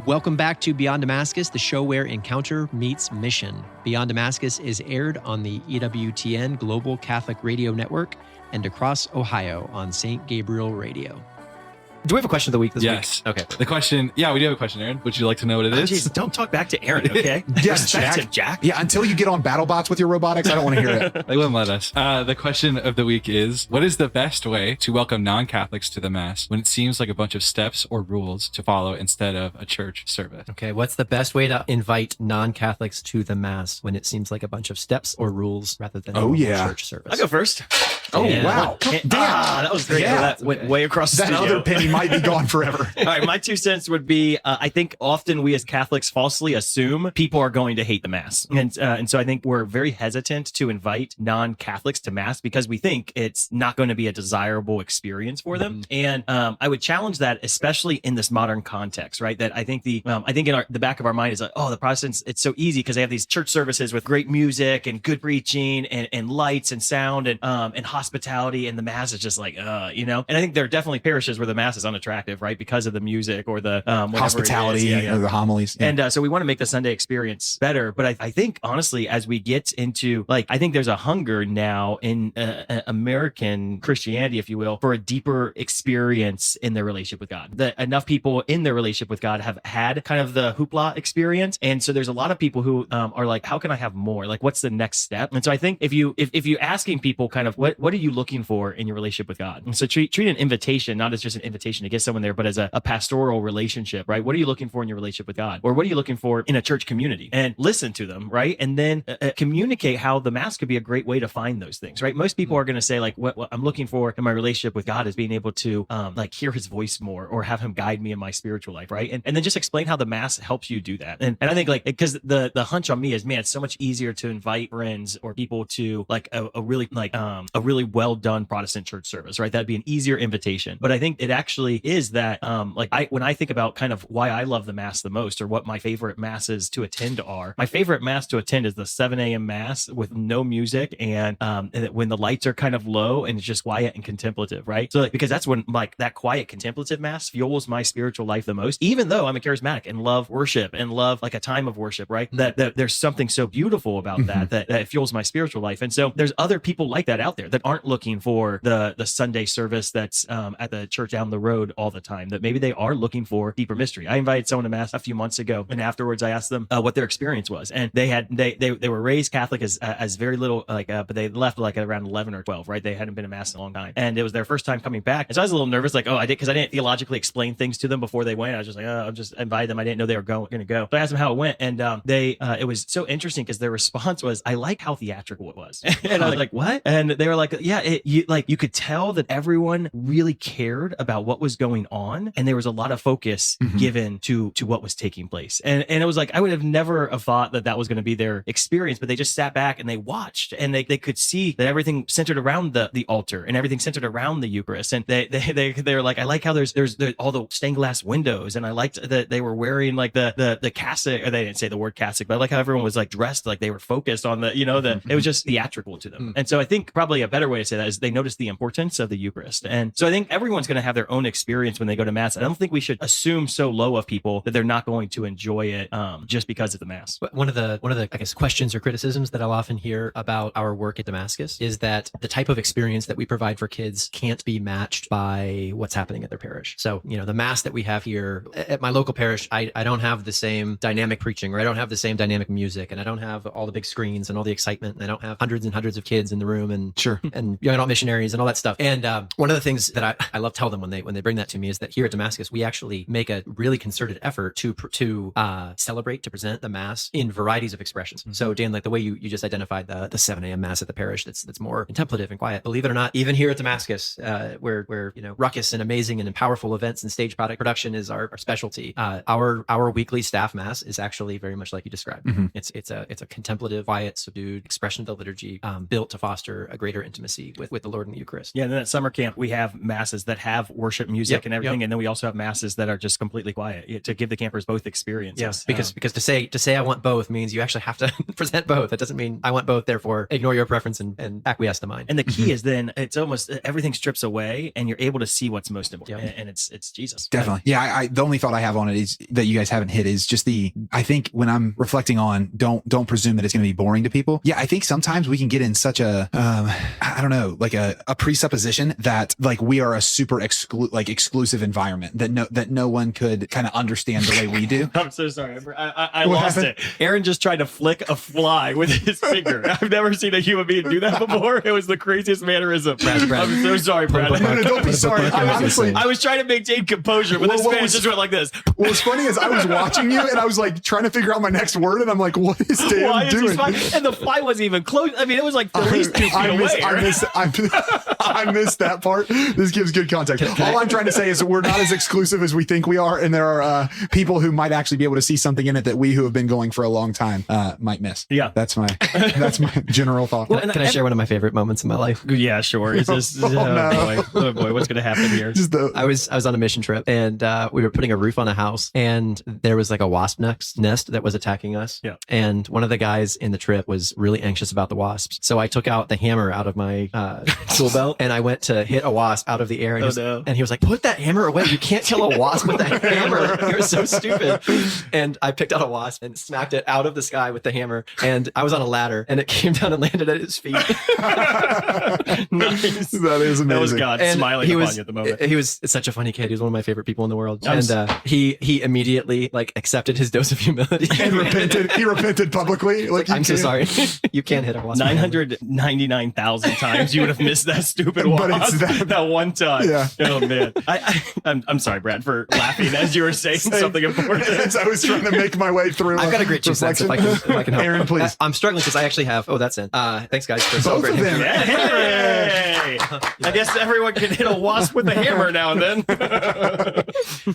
Welcome back to Beyond Damascus, the show where encounter meets mission. Beyond Damascus is aired on the EWTN Global Catholic Radio Network and across Ohio on St. Gabriel Radio. Do we have a question of the week this week? Yes. Okay. The question, we do have a question, Aaron. Would you like to know what it is? Geez, don't talk back to Aaron, okay? Yes, Jack. Yeah, until you get on BattleBots with your robotics, I don't want to hear it. They wouldn't let us. The question of the week is, what is the best way to welcome non-Catholics to the Mass when it seems like a bunch of steps or rules to follow instead of a church service? Okay, what's the best way to invite non-Catholics to the Mass when it seems like a bunch of steps or rules rather than a church service? I'll go first. Oh, wow. Damn. That was great. Yeah. That went way across the That studio. other penny might be gone forever. All right, my 2 cents would be, I think often we as Catholics falsely assume people are going to hate the Mass. And so I think we're very hesitant to invite non-Catholics to Mass because we think it's not going to be a desirable experience for them. And I would challenge that, especially in this modern context, right? That I think the back of our mind is like, oh, the Protestants, it's so easy because they have these church services with great music and good preaching and lights and sound and hospitality, and the Mass is just like, you know? And I think there are definitely parishes where the Mass is unattractive, right? Because of the music or the hospitality or the homilies. Yeah. And so we want to make the Sunday experience better. But I think, honestly, as we get into, I think there's a hunger now in American Christianity, if you will, for a deeper experience in their relationship with God. That enough people in their relationship with God have had kind of the hoopla experience. And so there's a lot of people who are like, how can I have more? Like, what's the next step? And so I think if you asking people kind of what are you looking for in your relationship with God? And so treat an invitation not as just an invitation to get someone there, but as a pastoral relationship, right? What are you looking for in your relationship with God? Or what are you looking for in a church community? And listen to them, right? And then communicate how the Mass could be a great way to find those things, right? Most people are going to say, like, what I'm looking for in my relationship with God is being able to hear His voice more or have Him guide me in my spiritual life, right? And then just explain how the Mass helps you do that. And I think, because the hunch on me is, man, it's so much easier to invite friends or people to a really well done Protestant church service, right? That'd be an easier invitation. But I think it actually is that when I think about kind of why I love the Mass the most, or what my favorite Masses to attend are, my favorite Mass to attend is the 7 a.m. Mass with no music and when the lights are kind of low and it's just quiet and contemplative, right? So because that's when that quiet contemplative Mass fuels my spiritual life the most, even though I'm a charismatic and love worship and love a time of worship, right? That there's something so beautiful about that fuels my spiritual life. And so there's other people like that out there that aren't looking for the Sunday service that's at the church down the road all the time, that maybe they are looking for deeper mystery. I invited someone to Mass a few months ago, and afterwards I asked them what their experience was. And they were raised Catholic as very little, but they left like around 11 or 12, right? They hadn't been to Mass in a long time. And it was their first time coming back. And so I was a little nervous, like, because I didn't theologically explain things to them before they went. I was just like, I'm just invited them. I didn't know they were going to go. So I asked them how it went. And it was so interesting because their response was, I like how theatrical it was. And I was like, what? And they were like, yeah, you could tell that everyone really cared about what was going on. And there was a lot of focus given to what was taking place. And it was like, I would have never have thought that was going to be their experience, but they just sat back and they watched, and they could see that everything centered around the altar and everything centered around the Eucharist. And they were like, I like how there's all the stained glass windows. And I liked that they were wearing like the cassock, or they didn't say the word cassock, but I like how everyone was like dressed like they were focused on it was just theatrical to them. And so I think probably a better way to say that is they noticed the importance of the Eucharist. And so I think everyone's going to have their own experience when they go to Mass. I don't think we should assume so low of people that they're not going to enjoy it just because of the Mass. But one of the I guess questions or criticisms that I'll often hear about our work at Damascus is that the type of experience that we provide for kids can't be matched by what's happening at their parish. So, the Mass that we have here at my local parish, I don't have the same dynamic preaching, or I don't have the same dynamic music, and I don't have all the big screens and all the excitement, and I don't have hundreds and hundreds of kids in the room and and young adult missionaries and all that stuff. And one of the things that I love to tell them when they bring that to me is that here at Damascus, we actually make a really concerted effort to celebrate, to present the Mass in varieties of expressions. So Dan, like the way you just identified the 7 a.m. Mass at the parish, that's more contemplative and quiet. Believe it or not, even here at Damascus, where ruckus and amazing and powerful events and stage production is our specialty. Our weekly staff Mass is actually very much like you described. It's a contemplative, quiet, subdued expression of the liturgy, built to foster a greater intimacy with the Lord in the Eucharist. Yeah, and then at summer camp we have Masses that have worship music and everything, and then we also have Masses that are just completely quiet to give the campers both experiences. Yes, because to say I want both means you actually have to present both. That doesn't mean I want both, therefore ignore your preference and acquiesce to mine. And the key is then it's almost everything strips away, and you're able to see what's most important, and it's Jesus. Definitely. Yeah. The only thought I have on it is that you guys haven't hit is just I think when I'm reflecting on, don't presume that it's going to be boring to people. Yeah. I think sometimes we can get in such a, I don't know, like a presupposition that like we are a super exclusive environment that no one could kind of understand the way we do. I'm so sorry. I lost it. Aaron just tried to flick a fly with his finger. I've never seen a human being do that before. It was the craziest mannerism. Brad. I'm so sorry, Brad. No, don't be sorry. I was trying to maintain composure, but this man just went like this. What's funny is I was watching you and I was like trying to figure out my next word, and I'm like, what is Dan doing? And the fly wasn't even close. I mean, it was like at least 2 feet away. I missed that part. This gives good context. All I'm trying to say is that we're not as exclusive as we think we are, and there are people who might actually be able to see something in it that we who have been going for a long time might miss. Yeah, that's my general thought. Well, can I share one of my favorite moments in my life? Yeah, sure. Is this? Oh boy, what's going to happen here? I was on a mission trip, and we were putting a roof on a house, and there was like a wasp nest that was attacking us. Yeah. And one of the guys in the trip was really anxious about the wasps, so I took out the hammer out of my tool belt, and I went to hit a wasp out of the air, and he was like, "Put that hammer away! You can't kill a wasp with that hammer. You're so stupid." And I picked out a wasp and smacked it out of the sky with the hammer, and I was on a ladder, and it came down and landed at his feet. Nice. That is amazing. That was God smiling upon you at the moment. He was such a funny kid. He was one of my favorite people in the world. And he immediately like accepted his dose of humility and repented. He repented publicly. Like, I'm so sorry. You can't hit a wasp. 999,000 times you would have missed that stupid wasp. But it's that one time. Yeah. Oh man. I'm sorry, Brad, for laughing as you were saying something important. As I was trying to make my way through. I've got a great two cents if I can help. Aaron, please. I'm struggling because I actually have. Oh, that's it. Thanks, guys. For both of them. Hey! I guess everyone can hit a wasp with a hammer now and then.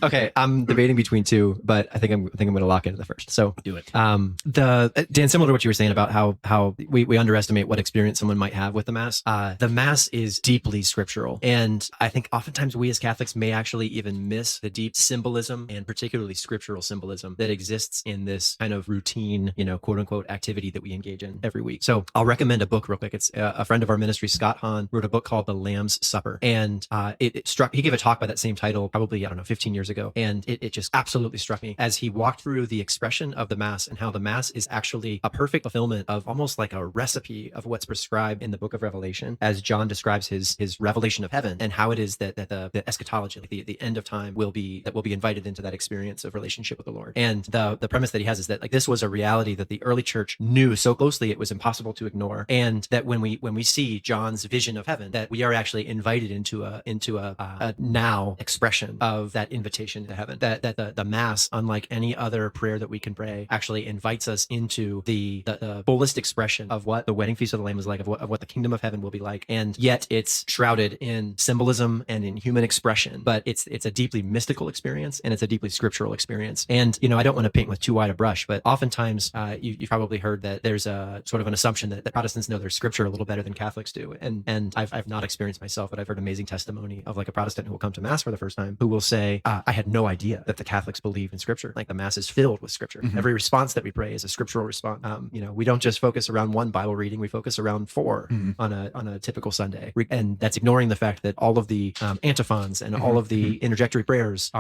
Okay, I'm debating between two, but I think I'm going to lock into the first. So do it. Dan, similar to what you were saying about how we underestimate what experience someone might have with the Mass. The Mass is deeply scriptural, and I think oftentimes we as Catholics may actually even miss the deep symbolism and particularly scriptural symbolism that exists in this kind of routine, quote unquote activity that we engage in every week. So I'll recommend a book real quick. It's a friend of our ministry, Scott Hahn, wrote a book called called the Lamb's Supper. And it struck, he gave a talk by that same title, probably, I don't know, 15 years ago. And it just absolutely struck me as he walked through the expression of the Mass and how the Mass is actually a perfect fulfillment of almost like a recipe of what's prescribed in the book of Revelation, as John describes his revelation of heaven and how it is that the eschatology, like the end of time, will be invited into that experience of relationship with the Lord. And the premise that he has is that like this was a reality that the early church knew so closely it was impossible to ignore, and that when we see John's vision of heaven, that we are actually invited into a now expression of that invitation to heaven. That the Mass, unlike any other prayer that we can pray, actually invites us into the fullest expression of what the wedding feast of the Lamb is like, of what the kingdom of heaven will be like. And yet it's shrouded in symbolism and in human expression, but it's a deeply mystical experience, and it's a deeply scriptural experience. And I don't want to paint with too wide a brush, but oftentimes you've probably heard that there's a sort of an assumption that Protestants know their scripture a little better than Catholics do. And I've not experienced myself, but I've heard amazing testimony of like a Protestant who will come to Mass for the first time, who will say, I had no idea that the Catholics believe in scripture. Like the Mass is filled with scripture. Every response that we pray is a scriptural response. We don't just focus around one Bible reading, we focus around 4 on a typical Sunday. And that's ignoring the fact that all of the antiphons and all of the interjectory prayers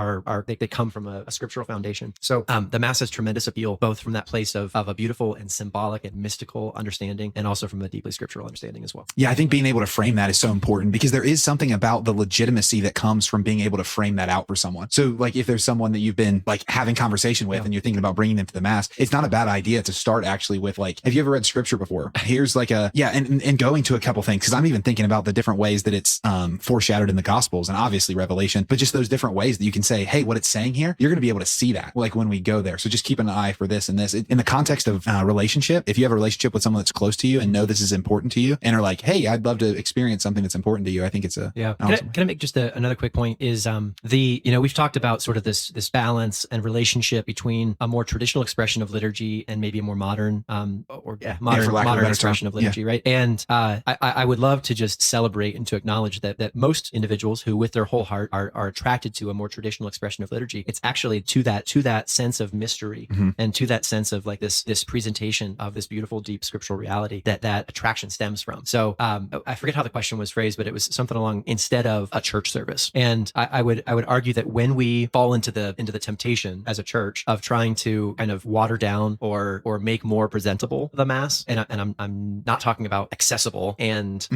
they come from a scriptural foundation. So the Mass has tremendous appeal, both from that place of a beautiful and symbolic and mystical understanding, and also from a deeply scriptural understanding as well. Yeah, I think being able to frame that is so important, because there is something about the legitimacy that comes from being able to frame that out for someone. So like if there's someone that you've been like having conversation with and you're thinking about bringing them to the Mass, it's not a bad idea to start actually with like, have you ever read scripture before? Here's like and going to a couple things, because I'm even thinking about the different ways that it's foreshadowed in the Gospels and obviously Revelation, but just those different ways that you can say, hey, what it's saying here, you're going to be able to see that like when we go there. So just keep an eye for this and this. In the context of relationship, if you have a relationship with someone that's close to you and know this is important to you and are like, hey, I'd love to experience something that's important to you, I think it's awesome. Can I make just another quick point is we've talked about sort of this balance and relationship between a more traditional expression of liturgy and maybe a more modern modern expression of liturgy, right? And I would love to just celebrate and to acknowledge that most individuals who with their whole heart are attracted to a more traditional expression of liturgy, it's actually to that sense of mystery and to that sense of like this presentation of this beautiful, deep scriptural reality that attraction stems from. So I forget how the question was phrased, but it was something along instead of a church service. And I would argue that when we fall into the temptation as a church of trying to kind of water down or make more presentable the Mass, and I'm not talking about accessible and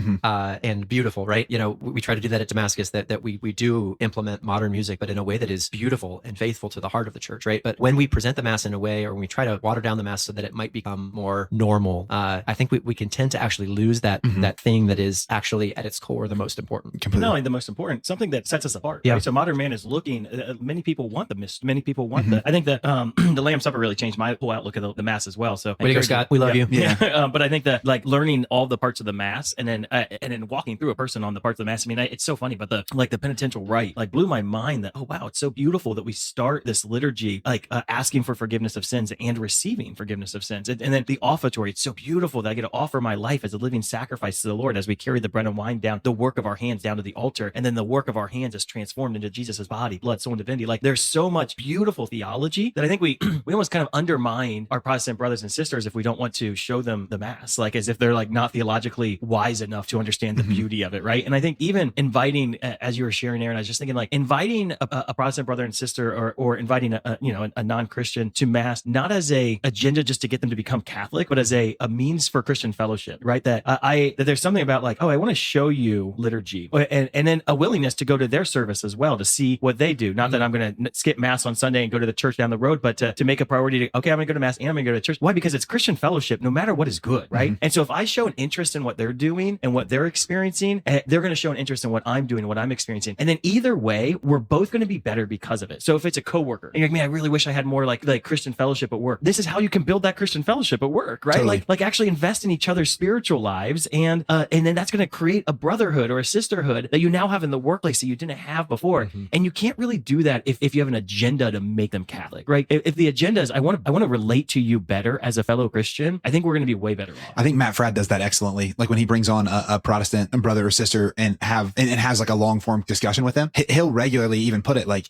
beautiful, right? We try to do that at Damascus, that we do implement modern music, but in a way that is beautiful and faithful to the heart of the church, right? But when we present the Mass in a way, or when we try to water down the Mass so that it might become more normal, I think we can tend to actually lose that thing that is actually at its core the most important. Completely. Not only the most important, something that sets us apart. Yeah. Right? So modern man is looking. Many people want the mist. Many people want the. I think that the Lamb's Supper really changed my whole outlook of the Mass as well. So, way to go, Scott. We love you. Yeah. But I think that like learning all the parts of the Mass and then walking through a person on the parts of the Mass. I mean, it's so funny, but the penitential rite like blew my mind. That it's so beautiful that we start this liturgy like asking for forgiveness of sins and receiving forgiveness of sins, and then the offertory. It's so beautiful that I get to offer my life as a living sacrifice to the Lord as we carry the bread and wine down, the work of our hands down to the altar, and then the work of our hands is transformed into Jesus's body, blood, soul, and divinity. Like there's so much beautiful theology that I think we almost kind of undermine our Protestant brothers and sisters if we don't want to show them the Mass, like as if they're like not theologically wise enough to understand the beauty of it, right? And I think even inviting, as you were sharing, Aaron, I was just thinking like inviting a Protestant brother and sister or inviting a non-Christian to Mass, not as a agenda just to get them to become Catholic, but as a means for Christian fellowship, right? That that there's something about like, I want to show you liturgy, and then a willingness to go to their service as well to see what they do. Not that I'm going to skip Mass on Sunday and go to the church down the road, but to make a priority to, okay, I'm going to go to Mass and I'm going to go to church. Why? Because it's Christian fellowship, no matter what is good, right? And so if I show an interest in what they're doing and what they're experiencing, they're going to show an interest in what I'm doing and what I'm experiencing. And then either way, we're both going to be better because of it. So if it's a coworker and you're like, man, I really wish I had more like Christian fellowship at work. This is how you can build that Christian fellowship at work, right? Totally. Like actually invest in each other's spiritual lives, and then that's going to create a brotherhood or a sisterhood that you now have in the workplace that you didn't have before. And you can't really do that if you have an agenda to make them Catholic, right? If the agenda is I want to relate to you better as a fellow Christian, I think we're going to be way better off. I think Matt Fradd does that excellently. Like when he brings on a Protestant brother or sister and has like a long form discussion with them, he'll regularly even put it like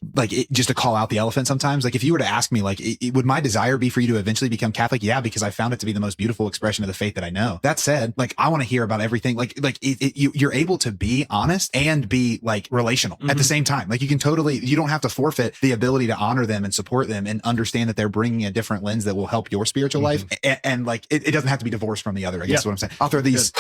just to call out the elephant sometimes. Like if you were to ask me, like, would my desire be for you to eventually become Catholic? Yeah, because I found it to be the most beautiful expression of the faith that I know. That said, like I want to hear about everything. you're able to be honest and be like relational at the same time. Like you can totally, you don't have to forfeit the ability to honor them and support them and understand that they're bringing a different lens that will help your spiritual life. And like, it doesn't have to be divorced from the other, I guess is what I'm saying. I'll throw these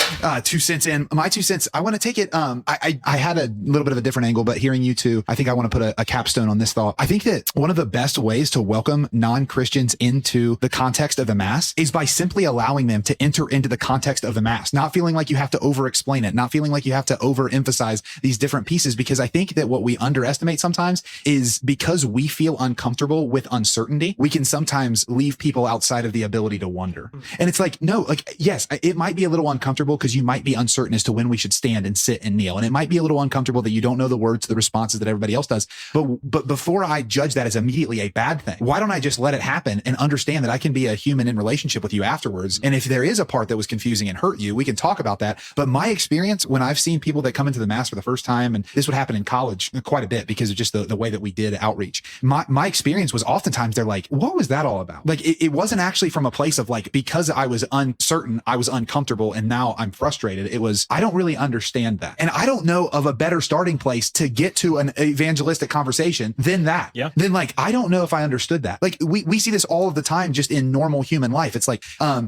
2 cents in. My 2 cents, I want to take it. I had a little bit of a different angle, but hearing you two, I think I want to put a capstone on this thought. I think that one of the best ways to welcome non-Christians into the context of the Mass is by simply allowing them to enter into the context of the Mass, not feeling like you have to over-explain it, not feeling like you have to overemphasize these different pieces, because I think that what we underestimate sometimes is because we feel uncomfortable with uncertainty, we can sometimes leave people outside of the ability to wonder. And it's like, no, like, yes, it might be a little uncomfortable because you might be uncertain as to when we should stand and sit and kneel. And it might be a little uncomfortable that you don't know the words to the responses that everybody else does. But before I judge that as immediately a bad thing, why don't I just let it happen and understand that I can be a human in relationship with you afterwards? And if there is a part that was confusing and hurt you, we can talk about that. But my experience when I've seen people that come into the Mass for the first time, and this would happen in college quite a bit because of just the way that we did outreach, my experience was oftentimes they're like, what was that all about? Like it wasn't actually from a place of like, because I was uncertain, I was uncomfortable, and now I'm frustrated. It was, I don't really understand that. And I don't know of a better starting place to get to an evangelistic conversation than that. Yeah. Then like, I don't know if I understood that. Like we see this all of the time just in normal human life. It's like,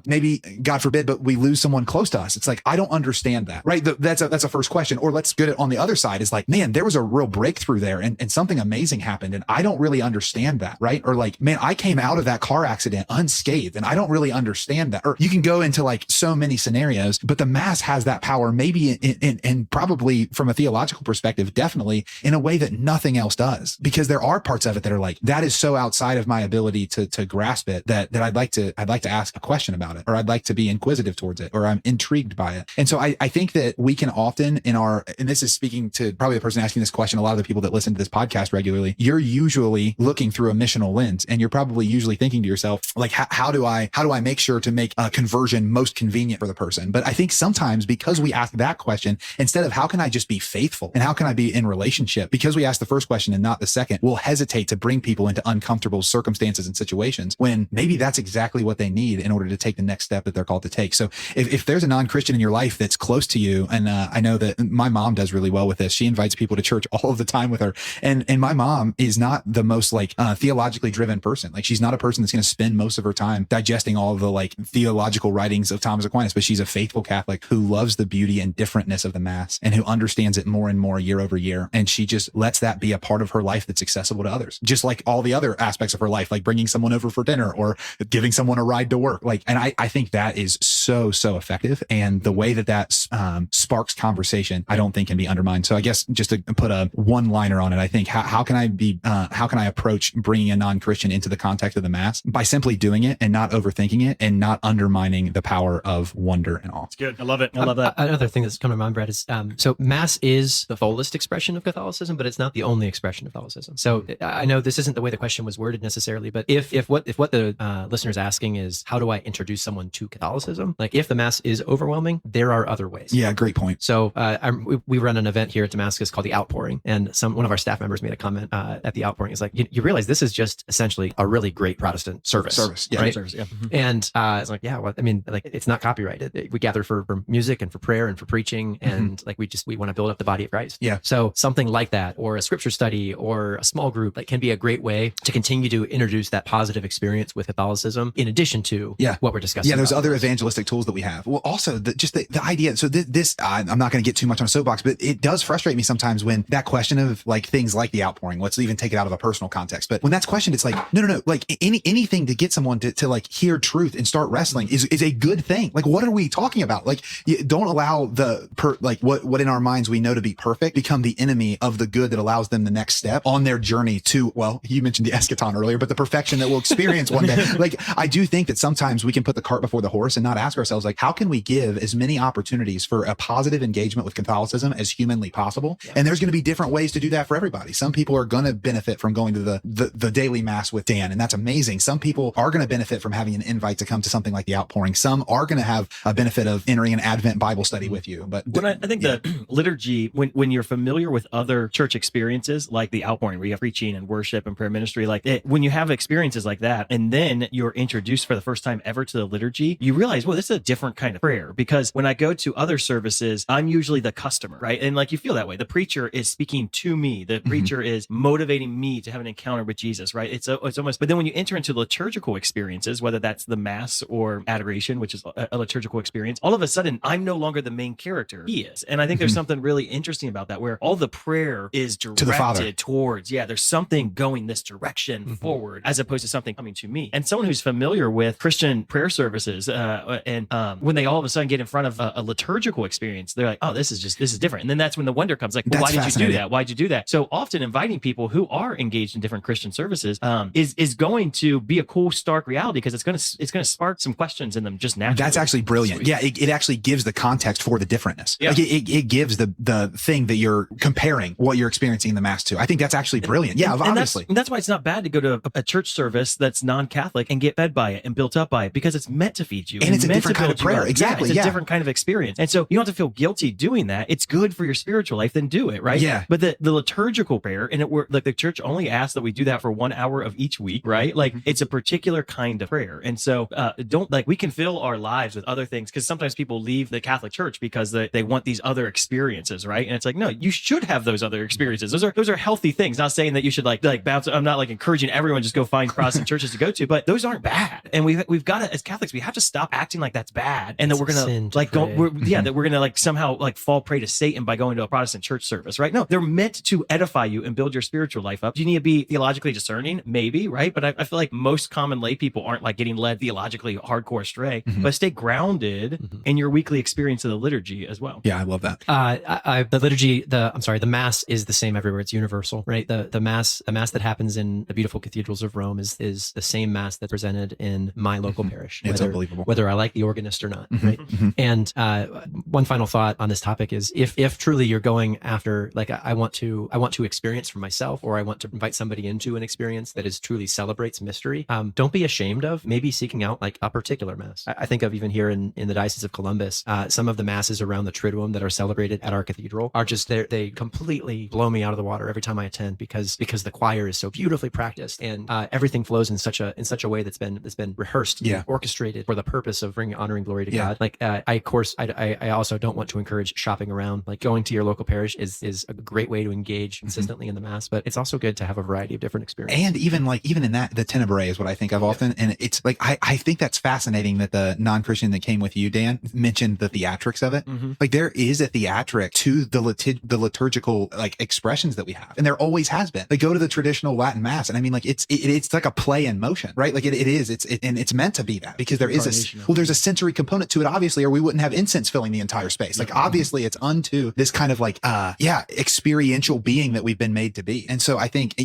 maybe God forbid, but we lose someone close to us. It's like, I don't understand that. Right. That's a first question. Or let's get it on the other side is like, man, there was a real breakthrough there and something amazing happened. And I don't really understand that. Right. Or like, man, I came out of that car accident unscathed and I don't really understand that. Or you can go into like so many scenarios, but the Mass has that power, maybe in probably from a theological perspective, definitely in a way that nothing else does, because there are parts of it that are like, that is so outside of my ability to grasp it that I'd like to ask a question about it, or I'd like to be inquisitive towards it, or I'm intrigued by it. And so I think that we can often and this is speaking to probably the person asking this question, a lot of the people that listen to this podcast regularly, you're usually looking through a missional lens, and you're probably usually thinking to yourself, like, how do I make sure to make a conversion most convenient for the person? But I think sometimes because we ask that question, instead of how can I just be faithful and how can I be in relationship, because we ask the first question and not the second, we'll hesitate to bring people into uncomfortable circumstances and situations when maybe that's exactly what they need in order to take the next step that they're called to take. So if there's a non-Christian in your life that's close to you, and I know that my mom does really well with this. She invites people to church all of the time with her. And my mom is not the most like theologically driven person. Like she's not a person that's going to spend most of her time digesting all of the like theological writings of Thomas Aquinas, but she's a faithful Catholic who loves the beauty and differentness of the Mass and who understands it more and more year over year. And she just lets that be a part of her life that's accessible to others, just like all the other aspects of her life, like bringing someone over for dinner or giving someone a ride to work. Like, and I think that is so effective. And the way that sparks conversation, I don't think can be undermined. So I guess just to put a one-liner on it, I think how can I approach bringing a non-Christian into the context of the Mass by simply doing it and not overthinking it and not undermining the power of wonder and awe. It's good. I love it. I love that. Another thing that's come to mind, Brad, is so Mass is the fullest expression of Catholicism, but it's not the only expression of Catholicism. So I know this isn't the way the question was worded necessarily, but if what the listener's asking is how do I introduce someone to Catholicism? Like if the Mass is overwhelming, there are other ways. Yeah, great point. So we run an event here at Damascus called the Outpouring, and one of our staff members made a comment at the Outpouring. It's like you realize this is just essentially a really great Protestant service, yeah, right? Service, yeah. And it's like, yeah, well, I mean, like it's not copyrighted. We gather for music and for prayer and for preaching, and like we want to build up the body of Christ. Yeah. So something like that, or a scripture study, or a small group, like can be a great way to continue to introduce that positive experience with Catholicism, in addition to what we're discussing. Yeah, there's other evangelistic tools that we have. Well, also the idea. So this I'm not going to get too much on a soapbox, but it does frustrate me sometimes when that question of like things like the Outpouring. Let's even take it out of a personal context. But when that's questioned, it's like no. Like anything to get someone to like hear truth and start wrestling is a good thing. Like what are we talking about? Like don't allow what in our minds we know to be perfect become the enemy of the good that allows them the next step on their journey to, well, you mentioned the eschaton earlier, but the perfection that we'll experience one day. Like I do think that sometimes we can put the cart before the horse and not ask ourselves, like, how can we give as many opportunities for a positive engagement with Catholicism as humanly possible? Yeah. And there's going to be different ways to do that for everybody. Some people are going to benefit from going to the daily Mass with Dan, and that's amazing. Some people are going to benefit from having an invite to come to something like the Outpouring. Some are going to have a benefit of entering an Advent Bible study with you. But I think the liturgy, when you're familiar with other church experiences like the Outpouring, where you have preaching and worship and prayer ministry, when you have experiences like that, and then you're introduced for the first time ever to the liturgy, you realize, well, this is a different kind of prayer. Because when I go to other services services, I'm usually the customer, right? And like you feel that way. The preacher is speaking to me. The preacher is motivating me to have an encounter with Jesus, right? It's almost, but then when you enter into liturgical experiences, whether that's the Mass or adoration, which is a liturgical experience, all of a sudden I'm no longer the main character. He is. And I think there's something really interesting about that, where all the prayer is directed towards, there's something going this direction forward, as opposed to something coming to me. And someone who's familiar with Christian prayer services, when they all of a sudden get in front of a liturgical experience, they're like, oh, this is different. And then that's when the wonder comes, like, well, why did you do that? Why'd you do that? So often inviting people who are engaged in different Christian services is going to be a cool, stark reality, because it's going to spark some questions in them just naturally. That's actually brilliant. Yeah, it actually gives the context for the differentness. Yeah. Like it gives the thing that you're comparing what you're experiencing in the Mass to. I think that's actually brilliant. Yeah, obviously. And that's why it's not bad to go to a church service that's non-Catholic and get fed by it and built up by it, because it's meant to feed you. And it's a different kind of prayer. Exactly. It's a different kind of experience. And so you don't have to feel guilty doing that. It's good for your spiritual life, then do it, right? Yeah. But the liturgical prayer, and like the church only asks that we do that for 1 hour of each week, right? Like it's a particular kind of prayer. And so we can fill our lives with other things, because sometimes people leave the Catholic Church because they want these other experiences, right? And it's like, no, you should have those other experiences. Those are healthy things. Not saying that you should like bounce. I'm not like encouraging everyone just go find Protestant churches to go to, but those aren't bad. And we've got to, as Catholics, we have to stop acting like that's bad, and that we're gonna that we're gonna like somehow like fall prey to Satan by going to a Protestant church service, right? No, they're meant to edify you and build your spiritual life up. Do you need to be theologically discerning? Maybe, right? But I feel like most common lay people aren't like getting led theologically hardcore astray, but stay grounded in your weekly experience of the liturgy as well. Yeah, I love that. The liturgy, the Mass is the same everywhere. It's universal, right? The Mass that happens in the beautiful cathedrals of Rome is the same Mass that's presented in my local parish. It's unbelievable. Whether I like the organist or not, right? And one final thought on this topic is, if truly you're going after, like, I want to experience for myself, or I want to invite somebody into an experience that is truly celebrates mystery, don't be ashamed of maybe seeking out like a particular Mass. I think of even here in the Diocese of Columbus, some of the Masses around the Triduum that are celebrated at our cathedral are just, they completely blow me out of the water every time I attend, because the choir is so beautifully practiced, and everything flows in such a way that's been rehearsed, orchestrated for the purpose of honoring glory to God. Like I also don't want to encourage shopping around. Like, going to your local parish is a great way to engage consistently in the Mass, but it's also good to have a variety of different experiences. And even in that, the Tenebrae is what I think of often, and it's like I think that's fascinating that the non-Christian that came with you, Dan, mentioned the theatrics of it. Like, there is a theatric to the liturgical like expressions that we have, and there always has been. Like, go to the traditional Latin Mass, and I mean, like, it's like a play in motion, right? Like and it's meant to be that, because there is there's a sensory component to it, obviously, or we wouldn't have incense filling the entire space. Like, obviously it's unto this kind of like experiential being that we've been made to be. And so I think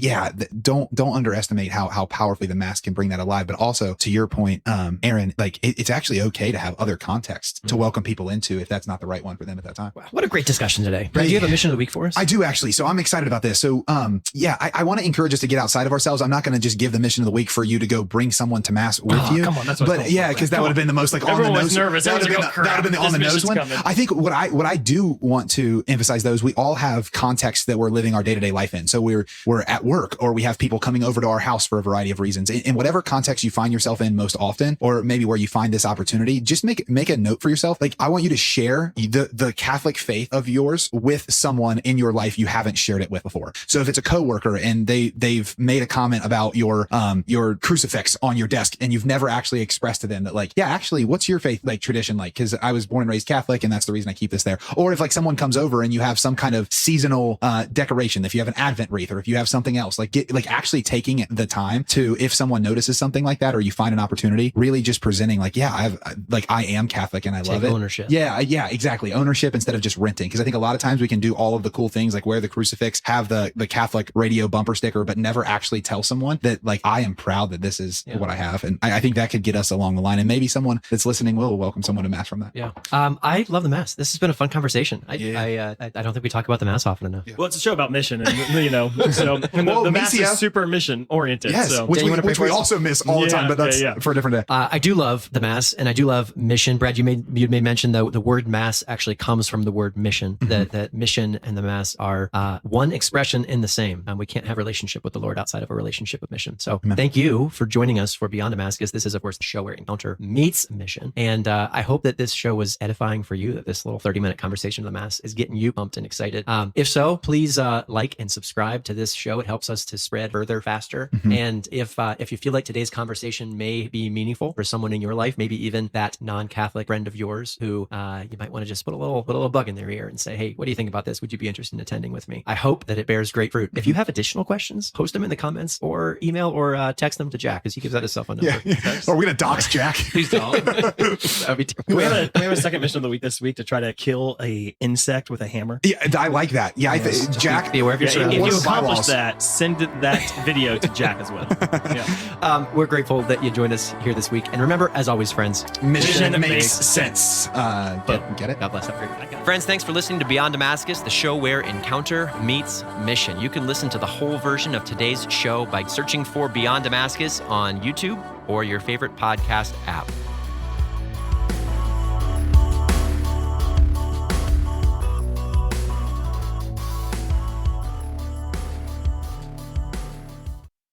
don't underestimate how powerfully the Mass can bring that alive. But also, to your point, Aaron, like it's actually okay to have other contexts to welcome people into, if that's not the right one for them at that time. Wow, what a great discussion today. Brad, do you have a mission of the week for us? I do, actually. So I'm excited about this. So I want to encourage us to get outside of ourselves. I'm not going to just give the mission of the week for you to go bring someone to Mass with you. Come on, that's what because that would have been the most like on the nose. Everyone was nervous. That would have been the on the nose one. I think what I do want to emphasize, though, is we all have contexts that we're living our day-to-day life in. So we're at work, or we have people coming over to our house for a variety of reasons. In whatever context you find yourself in most often, or maybe where you find this opportunity, just make a note for yourself. Like, I want you to share the Catholic faith of yours with someone in your life you haven't shared it with before. So if it's a coworker and they've made a comment about your crucifix on your desk, and you've never actually expressed to them that, like, yeah, actually, what's your faith like tradition like? Because I was born and raised Catholic, and that's the reason I keep this there. Or if like someone comes over and you have some kind of seasonal decoration, if you have an Advent wreath, or if you have something else, like actually taking the time to, if someone notices something like that, or you find an opportunity, really just presenting like, yeah, I am Catholic and I love it. Ownership. Yeah, exactly. Ownership instead of just renting. Because I think a lot of times we can do all of the cool things, like wear the crucifix, have the Catholic radio bumper sticker, but never actually tell someone that, like, I am proud that this is what I have. And I think that could get us along the line, and maybe someone that's listening will welcome someone to Mass from that. Yeah. I love the Mass. This has been a fun conversation. I don't think we talk about the Mass often enough. Well, it's a show about mission, and so the Mass is super mission oriented. Yes, so. which we also miss all the time, but that's for a different day. I do love the Mass, and I do love mission. Brad, you made mention the word Mass actually comes from the word mission. That mission and the Mass are one expression in the same. We can't have a relationship with the Lord outside of a relationship with mission. So thank you for joining us for Beyond Damascus. This is, of course, the show where encounter meets mission, and I hope that this show was edifying for you. that this little 30-minute conversation of the Mass is getting you pumped and excited. If so, please like and subscribe to this show. It helps us to spread further faster. And if you feel like today's conversation may be meaningful for someone in your life, maybe even that non-Catholic friend of yours who you might want to just put a little bug in their ear and say, hey, what do you think about this? Would you be interested in attending with me? I hope that it bears great fruit. If you have additional questions, post them in the comments or email or text them to Jack, because he gives out his cell phone number. Are we going to dox Jack? Please don't. That'd be we have a second mission of the week this week to try to kill a insect with a hammer. Yeah, I like that. Yeah, Jack, be aware of your if you accomplish that, send that video to Jack as well. We're grateful that you joined us here this week. And remember, as always, friends, mission makes sense. Get it? God bless. Have a great night. Friends, thanks for listening to Beyond Damascus, the show where encounter meets mission. You can listen to the whole version of today's show by searching for Beyond Damascus on YouTube or your favorite podcast app.